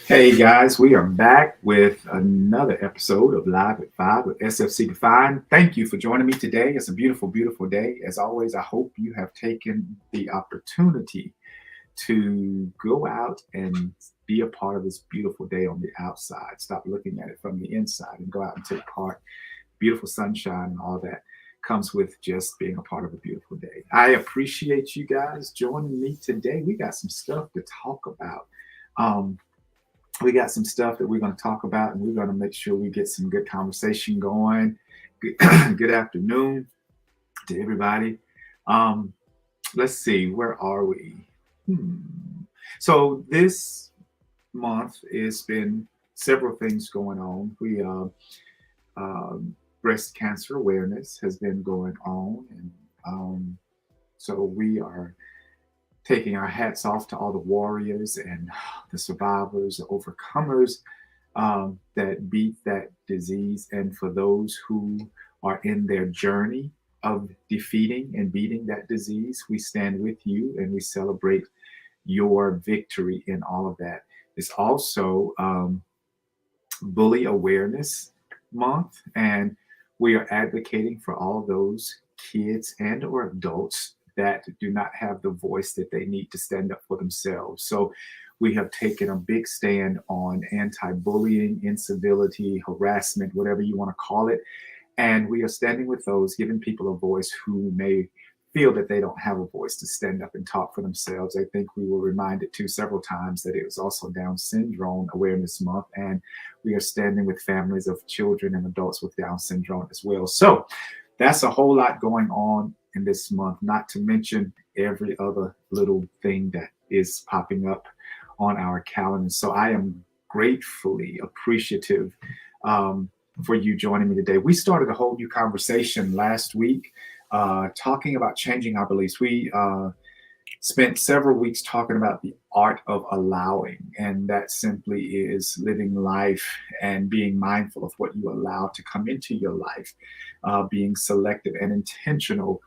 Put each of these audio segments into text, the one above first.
Hey guys, we are back with another episode of Live at 5 with SFC Defined. Thank you for joining me today. It's a beautiful, beautiful day. As always, I hope you have taken the opportunity to go out and be a part of this beautiful day on the outside. Stop looking at it from the inside and go out and take part. Beautiful sunshine and all that comes with just being a part of a beautiful day. I appreciate you guys joining me today. We got some stuff to talk about. We got some stuff that we're going to talk about, and we're going to make sure we get some good conversation going. Good afternoon to everybody. Let's see, where are we? So this month has been several things going on. We breast cancer awareness has been going on, and so we are taking our hats off to all the warriors and the survivors, the overcomers that beat that disease. And for those who are in their journey of defeating and beating that disease, we stand with you and we celebrate your victory in all of that. It's also Bully Awareness Month, and we are advocating for all of those kids and or adults that do not have the voice that they need to stand up for themselves. So we have taken a big stand on anti-bullying, incivility, harassment, whatever you want to call it. And we are standing with those, giving people a voice who may feel that they don't have a voice to stand up and talk for themselves. I think we were reminded too several times that it was also Down Syndrome Awareness Month, and we are standing with families of children and adults with Down syndrome as well. So that's a whole lot going on in this month, not to mention every other little thing that is popping up on our calendar. So I am gratefully appreciative for you joining me today. We started a whole new conversation last week talking about changing our beliefs. We spent several weeks talking about the art of allowing, and that simply is living life and being mindful of what you allow to come into your life, being selective and intentional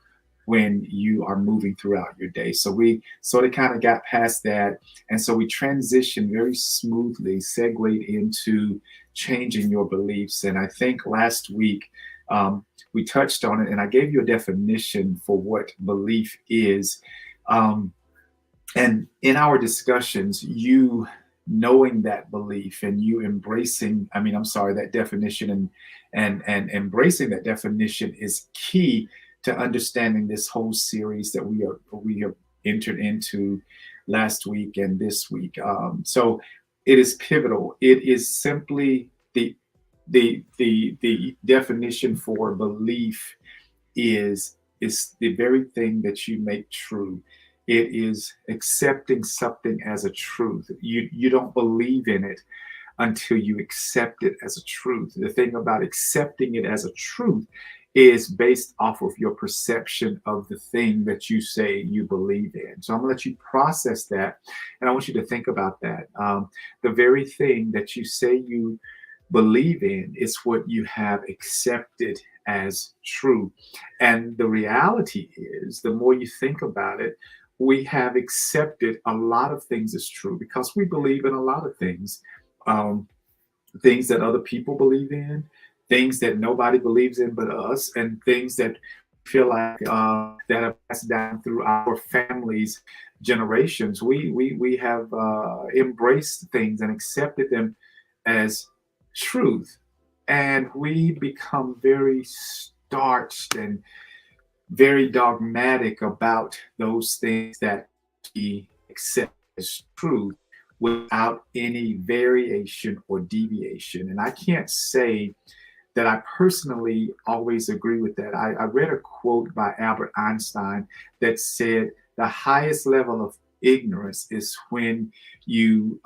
when you are moving throughout your day. So we sort of kind of got past that. And so we transitioned very smoothly, segued into changing your beliefs. And I think last week we touched on it, and I gave you a definition for what belief is. And in our discussions, you knowing that belief and you embracing, that definition and embracing that definition is key to understanding this whole series that we have entered into, last week and this week. So it is pivotal. It is simply the definition for belief is the very thing that you make true. It is accepting something as a truth. You don't believe in it until you accept it as a truth. The thing about accepting it as a truth is based off of your perception of the thing that you say you believe in. So I'm gonna let you process that, and I want you to think about that. The very thing that you say you believe in is what you have accepted as true. And the reality is, the more you think about it, we have accepted a lot of things as true because we believe in a lot of things. Um, Things that other people believe in, things that nobody believes in but us, and things that feel like that have passed down through our families, generations. We have embraced things and accepted them as truth, and we become very starched and very dogmatic about those things that we accept as truth without any variation or deviation. And I can't say that I personally always agree with that. I read a quote by Albert Einstein that said the highest level of ignorance is when you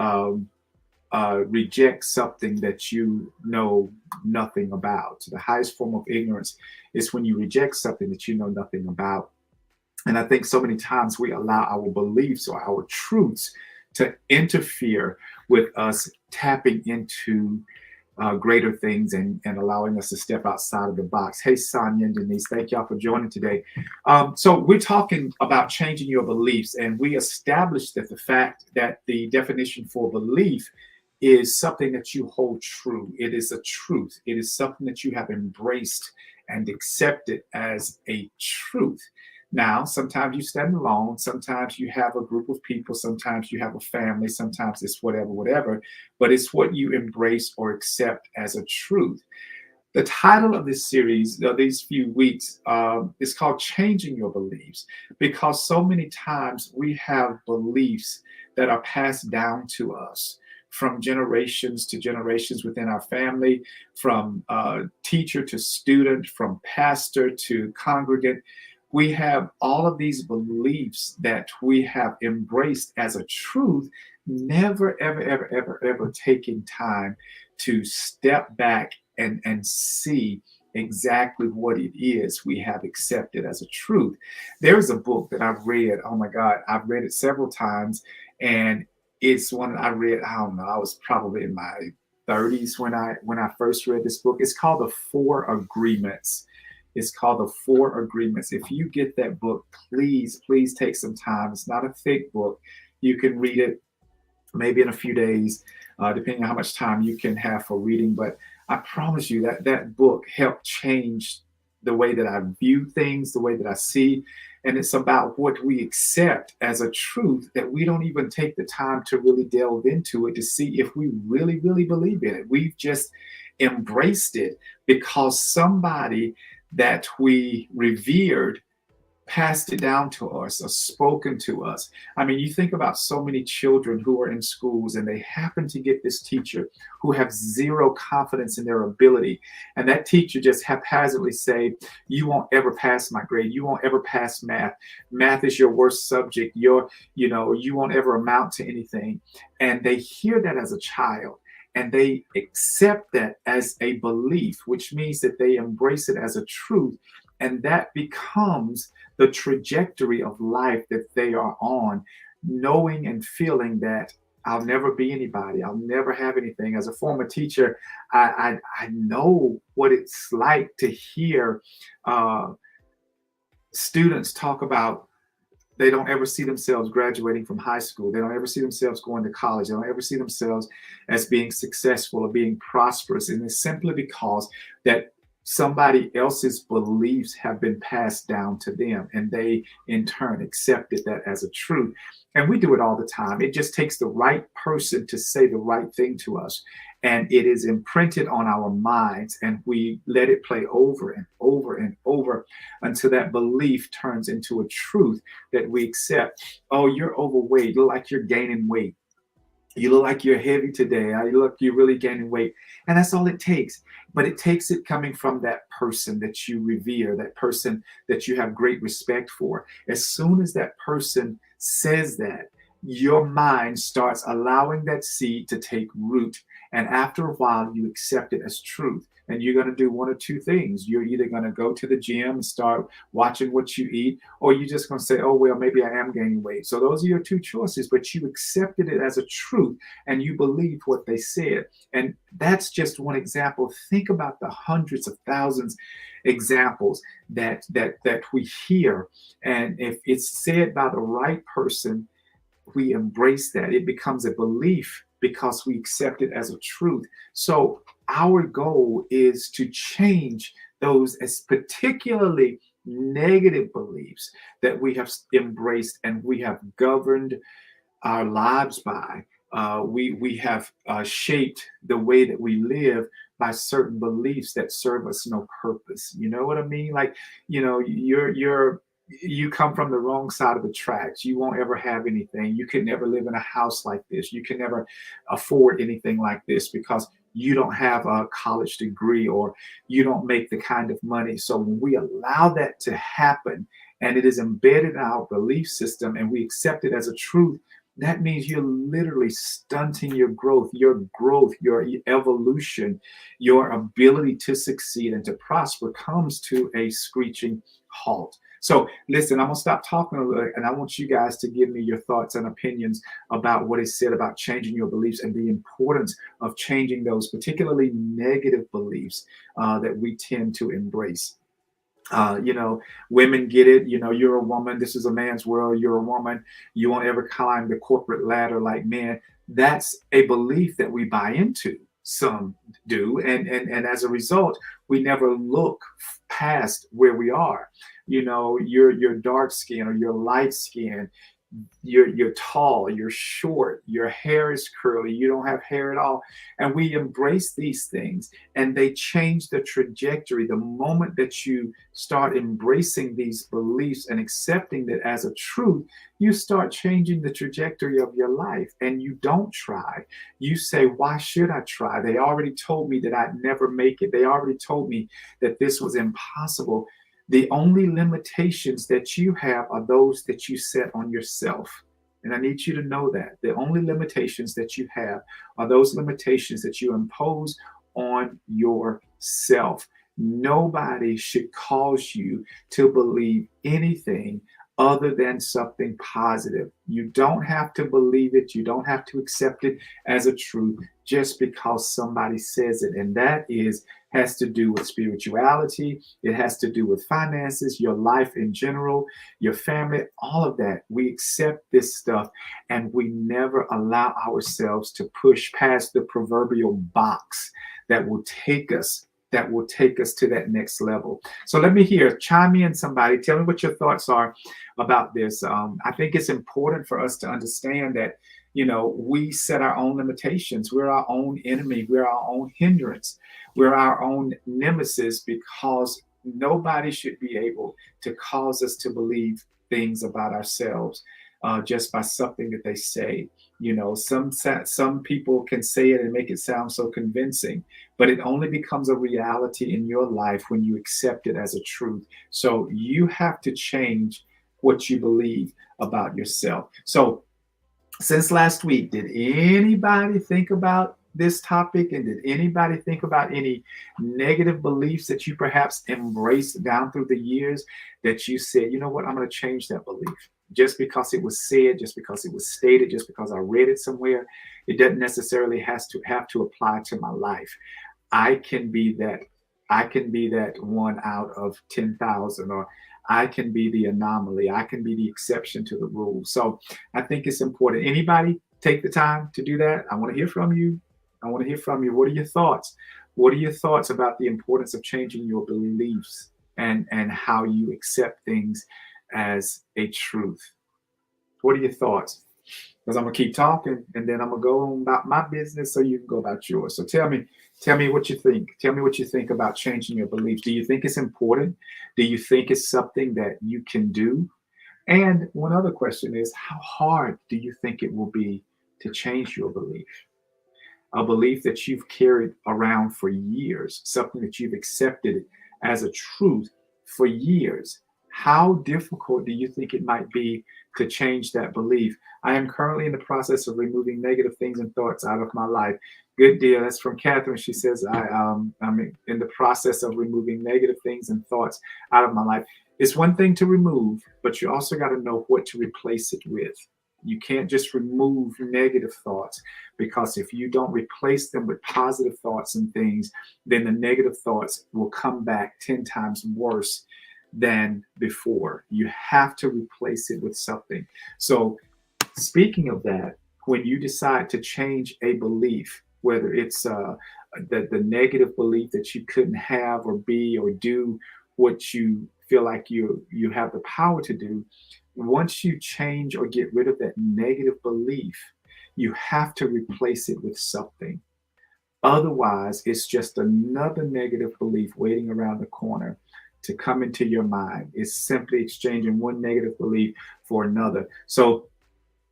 reject something that you know nothing about. The highest form of ignorance is when you reject something that you know nothing about. And I think so many times we allow our beliefs or our truths to interfere with us tapping into greater things and allowing us to step outside of the box. Hey, Sonia and Denise, thank y'all for joining today. So we're talking about changing your beliefs, and we established that the fact that the definition for belief is something that you hold true. It is a truth. It is something that you have embraced and accepted as a truth. Now, sometimes you stand alone, sometimes you have a group of people, sometimes you have a family, sometimes it's whatever, but it's what you embrace or accept as a truth. The title of this series, these few weeks, is called Changing Your Beliefs, because so many times we have beliefs that are passed down to us from generations to generations within our family, from teacher to student, from pastor to congregant. We have all of these beliefs that we have embraced as a truth, never, ever taking time to step back and see exactly what it is we have accepted as a truth. There's a book that I've read. Oh my God, I've read it several times, and it's one I read. I don't know. I was probably in my 30s when I first read this book. It's called The Four Agreements. It's called The Four Agreements. If you get that book, please take some time. It's not a thick book. You can read it maybe in a few days, depending on how much time you can have for reading. But I promise you that that book helped change the way that I view things, the way that I see. And it's about what we accept as a truth that we don't even take the time to really delve into it to see if we really believe in it. We've just embraced it because somebody that we revered passed it down to us or spoken to us. I mean, you think about so many children who are in schools and they happen to get this teacher who have zero confidence in their ability. And that teacher just haphazardly say, you won't ever pass my grade. You won't ever pass math. Math is your worst subject. You won't ever amount to anything. And they hear that as a child. And they accept that as a belief, which means that they embrace it as a truth. And that becomes the trajectory of life that they are on, knowing and feeling that I'll never be anybody. I'll never have anything. As a former teacher, I know what it's like to hear students talk about they don't ever see themselves graduating from high school. They don't ever see themselves going to college. They don't ever see themselves as being successful or being prosperous. And it's simply because that somebody else's beliefs have been passed down to them, and they in turn accepted that as a truth. And we do it all the time. It just takes the right person to say the right thing to us, and it is imprinted on our minds, and we let it play over and over and over until that belief turns into a truth that we accept. Oh, you're overweight. You look like you're gaining weight. You look like you're heavy today. You look, you're really gaining weight. And that's all it takes. But it takes it coming from that person that you revere, that person that you have great respect for. As soon as that person says that, your mind starts allowing that seed to take root. And after a while, you accept it as truth. And you're going to do one or two things. You're either going to go to the gym and start watching what you eat, or you're just going to say, oh, well, maybe I am gaining weight. So those are your two choices, but you accepted it as a truth and you believed what they said. And that's just one example. Think about the hundreds of thousands examples that we hear. And if it's said by the right person, we embrace that. It becomes a belief because we accept it as a truth. So our goal is to change those as particularly negative beliefs that we have embraced and we have governed our lives by. We have shaped the way that we live by certain beliefs that serve us no purpose. You know what I mean? Like, you come from the wrong side of the tracks. You won't ever have anything. You can never live in a house like this. You can never afford anything like this because you don't have a college degree or you don't make the kind of money. So when we allow that to happen and it is embedded in our belief system and we accept it as a truth, that means you're literally stunting your growth, your evolution, your ability to succeed and to prosper comes to a screeching halt. So listen, I'm gonna stop talking a little, and I want you guys to give me your thoughts and opinions about what is said about changing your beliefs and the importance of changing those particularly negative beliefs that we tend to embrace. Women get it. You're a woman. This is a man's world. You're a woman. You won't ever climb the corporate ladder like men. That's a belief that we buy into. Some do, and as a result, we never look past where we are. You're dark skin or you're light skin. You're tall, you're short, your hair is curly, you don't have hair at all. And we embrace these things and they change the trajectory. The moment that you start embracing these beliefs and accepting that as a truth, you start changing the trajectory of your life and you don't try. You say, why should I try? They already told me that I'd never make it. They already told me that this was impossible. The only limitations that you have are those that you set on yourself. And I need you to know that. The only limitations that you have are those limitations that you impose on yourself. Nobody should cause you to believe anything other than something positive. You don't have to believe it. You don't have to accept it as a truth just because somebody says it. And that has to do with spirituality. It has to do with finances, your life in general, your family, all of that. We accept this stuff and we never allow ourselves to push past the proverbial box that will take us to that next level. So let me hear, chime in somebody, tell me what your thoughts are about this. I think it's important for us to understand that, we set our own limitations. We're our own enemy. We're our own hindrance. We're our own nemesis because nobody should be able to cause us to believe things about ourselves just by something that they say. Some people can say it and make it sound so convincing, but it only becomes a reality in your life when you accept it as a truth. So you have to change what you believe about yourself. So since last week, did anybody think about this topic? And did anybody think about any negative beliefs that you perhaps embraced down through the years that you said, you know what, I'm going to change that belief? Just because it was said, just because it was stated, just because I read it somewhere, it doesn't necessarily have to apply to my life. I can be that one out of 10,000, or I can be the anomaly. I can be the exception to the rule. So I think it's important. Anybody take the time to do that? I want to hear from you. What are your thoughts? What are your thoughts about the importance of changing your beliefs and how you accept things as a truth? What are your thoughts? Because I'm gonna keep talking and then I'm gonna go on about my business so you can go about yours. So tell me what you think. Tell me what you think about changing your beliefs. Do you think it's important? Do you think it's something that you can do? And one other question is, how hard do you think it will be to change your belief? A belief that you've carried around for years, something that you've accepted as a truth for years. How difficult do you think it might be to change that belief? I am currently in the process of removing negative things and thoughts out of my life. Good deal. That's from Catherine. She says, I'm in the process of removing negative things and thoughts out of my life. It's one thing to remove, but you also got to know what to replace it with. You can't just remove negative thoughts, because if you don't replace them with positive thoughts and things, then the negative thoughts will come back 10 times worse than before. You have to replace it with something. So, speaking of that, when you decide to change a belief, whether it's the negative belief that you couldn't have or be or do what you feel like you have the power to do, once you change or get rid of that negative belief, you have to replace it with something. Otherwise, it's just another negative belief waiting around the corner to come into your mind. It's simply exchanging one negative belief for another. So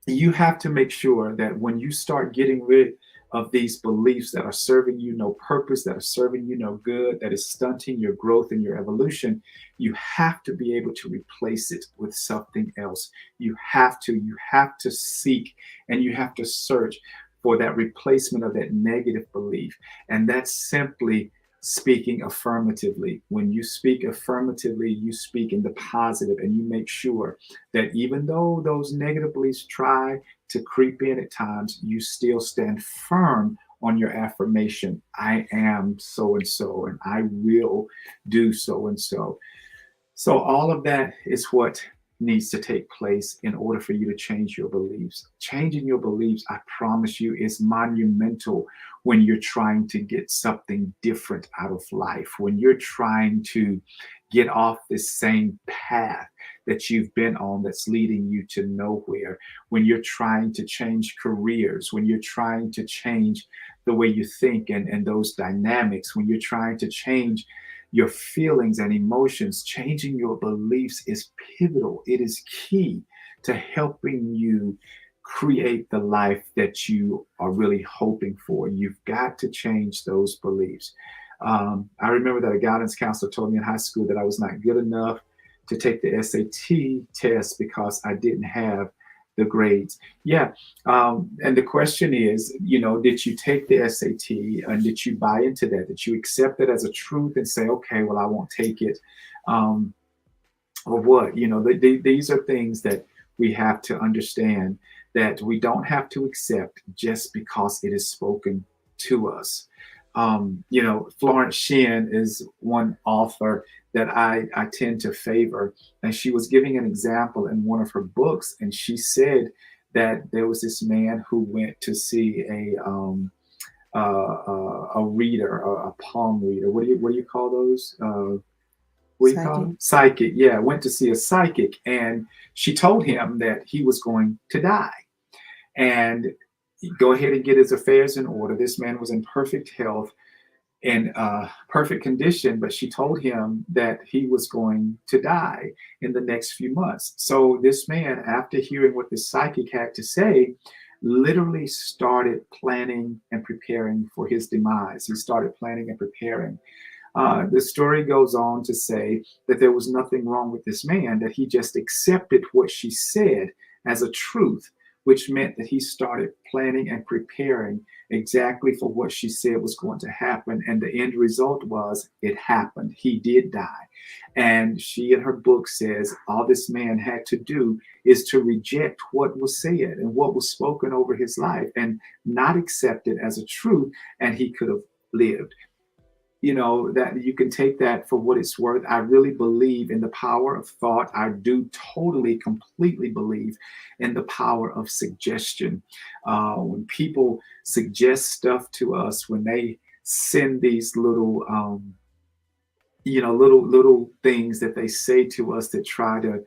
you have to make sure that when you start getting rid of these beliefs that are serving you no purpose, that are serving you no good, that is stunting your growth and your evolution, you have to be able to replace it with something else. You have to seek and you have to search for that replacement of that negative belief. And that's simply speaking affirmatively. When you speak affirmatively, you speak in the positive and you make sure that even though those negative beliefs try to creep in at times, you still stand firm on your affirmation. I am so and so, and I will do so and so. So, all of that is what needs to take place in order for you to change your beliefs. Changing your beliefs, I promise you, is monumental when you're trying to get something different out of life, when you're trying to get off this same path that you've been on that's leading you to nowhere, when you're trying to change careers, when you're trying to change the way you think and those dynamics, when you're trying to change your feelings and emotions, changing your beliefs is pivotal. It is key to helping you create the life that you are really hoping for. You've got to change those beliefs. I remember that a guidance counselor told me in high school that I was not good enough to take the SAT test because I didn't have the grades. Yeah. And the question is, did you take the SAT and did you buy into that? Did you accept it as a truth and say, okay, well, I won't take it? Um, or what? These are things that we have to understand that we don't have to accept just because it is spoken to us. Florence Shinn is one author that I tend to favor. And she was giving an example in one of her books. And she said that there was this man who went to see a reader, a palm reader. What do you call those? What do you call them? Psychic. Yeah, went to see a psychic. And she told him that he was going to die. And go ahead and get his affairs in order. This man was in perfect health, in perfect condition, but she told him that he was going to die in the next few months. So this man, after hearing what the psychic had to say, literally started planning and preparing for his demise. He started planning and preparing. The story goes on to say that there was nothing wrong with this man, that he just accepted what she said as a truth, which meant that he started planning and preparing exactly for what she said was going to happen. And the end result was it happened. He did die. And she, in her book, says all this man had to do is to reject what was said and what was spoken over his life and not accept it as a truth, and he could have lived. That you can take that for what it's worth. I really believe in the power of thought. I do totally, completely believe in the power of suggestion. When people suggest stuff to us, when they send these little little things that they say to us that try to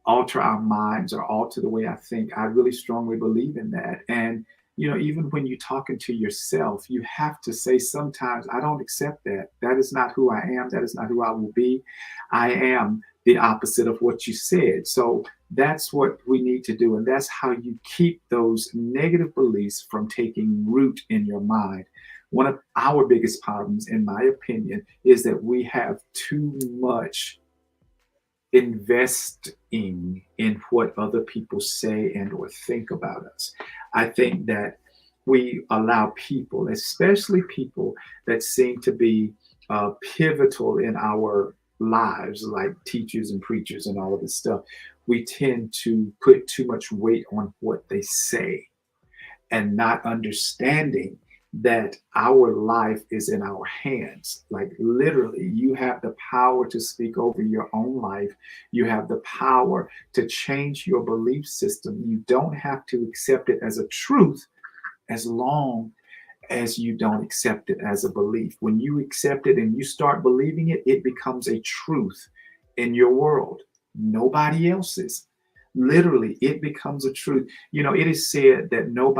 alter our minds or alter the way I think. I really strongly believe in that. And, even when you're talking to yourself, you have to say sometimes, I don't accept that. That is not who I am. That is not who I will be. I am the opposite of what you said. So that's what we need to do. And that's how you keep those negative beliefs from taking root in your mind. One of our biggest problems, in my opinion, is that we have too much investing in what other people say and or think about us. I think that we allow people, especially people that seem to be pivotal in our lives, like teachers and preachers and all of this stuff, we tend to put too much weight on what they say and not understanding that our life is in our hands. Like literally, you have the power to speak over your own life. You have the power to change your belief system. You don't have to accept it as a truth as long as you don't accept it as a belief. When you accept it and you start believing it, it becomes a truth in your world, nobody else's. Literally, it becomes a truth. It is said that no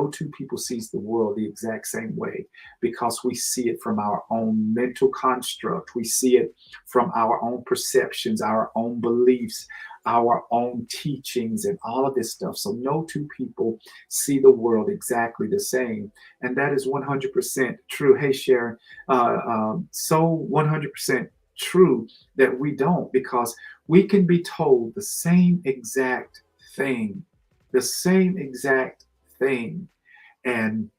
two people sees the world the exact same way, because we see it from our own mental construct. We see it from our own perceptions, our own beliefs, our own teachings, and all of this stuff. So no two people see the world exactly the same. And that is 100% true. Hey, Sharon, so 100% true that we don't, because we can be told the same exact thing, and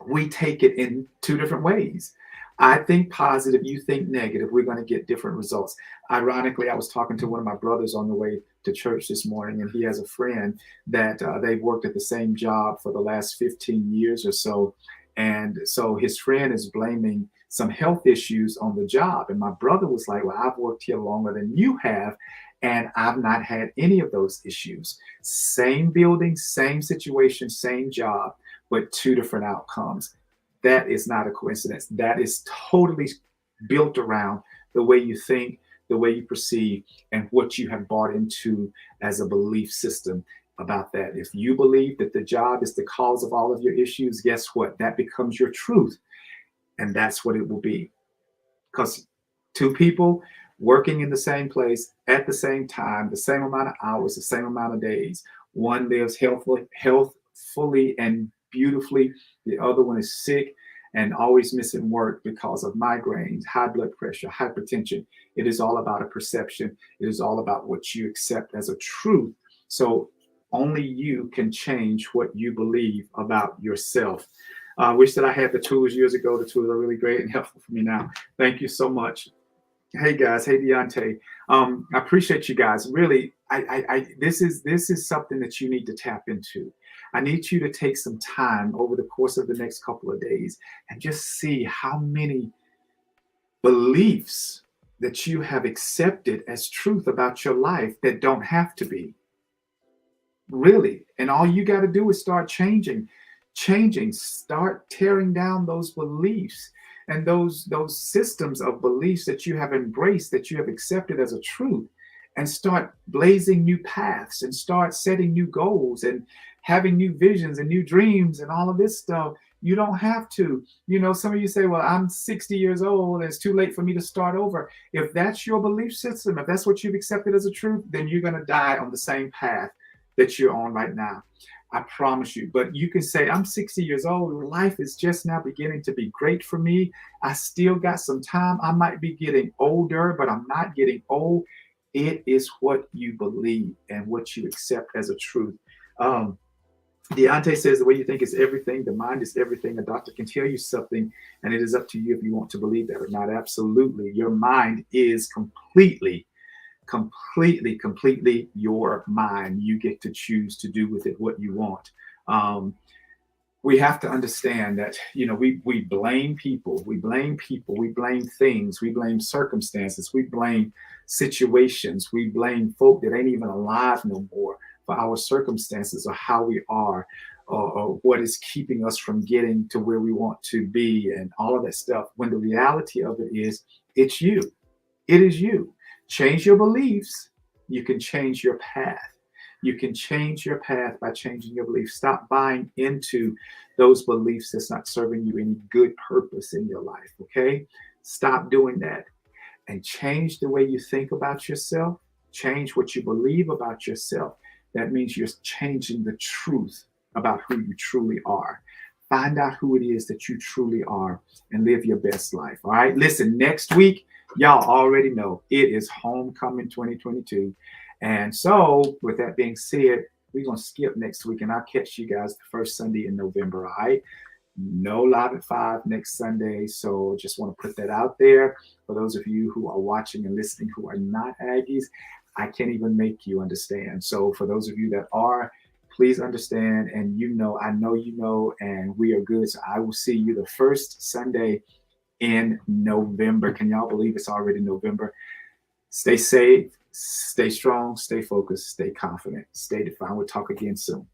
we take it in two different ways. I think positive, you think negative, we're going to get different results. Ironically, I was talking to one of my brothers on the way to church this morning, and he has a friend that they've worked at the same job for the last 15 years or so. And so his friend is blaming some health issues on the job. And my brother was like, well, I've worked here longer than you have, and I've not had any of those issues. Same building, same situation, same job, but two different outcomes. That is not a coincidence. That is totally built around the way you think, the way you perceive, and what you have bought into as a belief system about that. If you believe that the job is the cause of all of your issues, guess what? That becomes your truth. And that's what it will be. Because two people working in the same place at the same time, the same amount of hours, the same amount of days, one lives healthfully and beautifully. The other one is sick and always missing work because of migraines, high blood pressure, hypertension. It is all about a perception. It is all about what you accept as a truth. So only you can change what you believe about yourself. I wish that I had the tools years ago. The tools are really great and helpful for me now. Thank you so much. Hey guys, hey Deontay. I appreciate you guys. Really, this is something that you need to tap into. I need you to take some time over the course of the next couple of days and just see how many beliefs that you have accepted as truth about your life that don't have to be. Really. And all you got to do is start changing, start tearing down those beliefs and those systems of beliefs that you have embraced, that you have accepted as a truth, and start blazing new paths and start setting new goals and having new visions and new dreams and all of this stuff. You don't have to. Some of you say, well, I'm 60 years old and it's too late for me to start over. If that's your belief system, if that's what you've accepted as a truth, then you're going to die on the same path that you're on right now. I promise you. But you can say, I'm 60 years old. Life is just now beginning to be great for me. I still got some time. I might be getting older, but I'm not getting old. It is what you believe and what you accept as a truth. Deontay says the way you think is everything. The mind is everything. A doctor can tell you something, and it is up to you if you want to believe that or not. Absolutely. Your mind is completely your mind. You get to choose to do with it what you want. We have to understand that, we blame people, we blame things, we blame circumstances, we blame situations, we blame folk that ain't even alive no more for for our circumstances or how we are, or what is keeping us from getting to where we want to be and all of that stuff. When the reality of it is, it's you. It is you. Change your beliefs. You can change your path. You can change your path by changing your beliefs. Stop buying into those beliefs that's not serving you any good purpose in your life. Okay? Stop doing that and change the way you think about yourself. Change what you believe about yourself. That means you're changing the truth about who you truly are. Find out who it is that you truly are and live your best life. All right. Listen, next week, y'all already know it is Homecoming 2022. And so, with that being said, we're going to skip next week and I'll catch you guys the first Sunday in November. All right. No Live at 5 next Sunday. So, just want to put that out there for those of you who are watching and listening who are not Aggies. I can't even make you understand. So, for those of you that are, please understand. And I know you know, and we are good. So, I will see you the first Sunday in November. Can y'all believe it's already November? Stay safe, stay strong, stay focused, stay confident, stay defined. We'll talk again soon.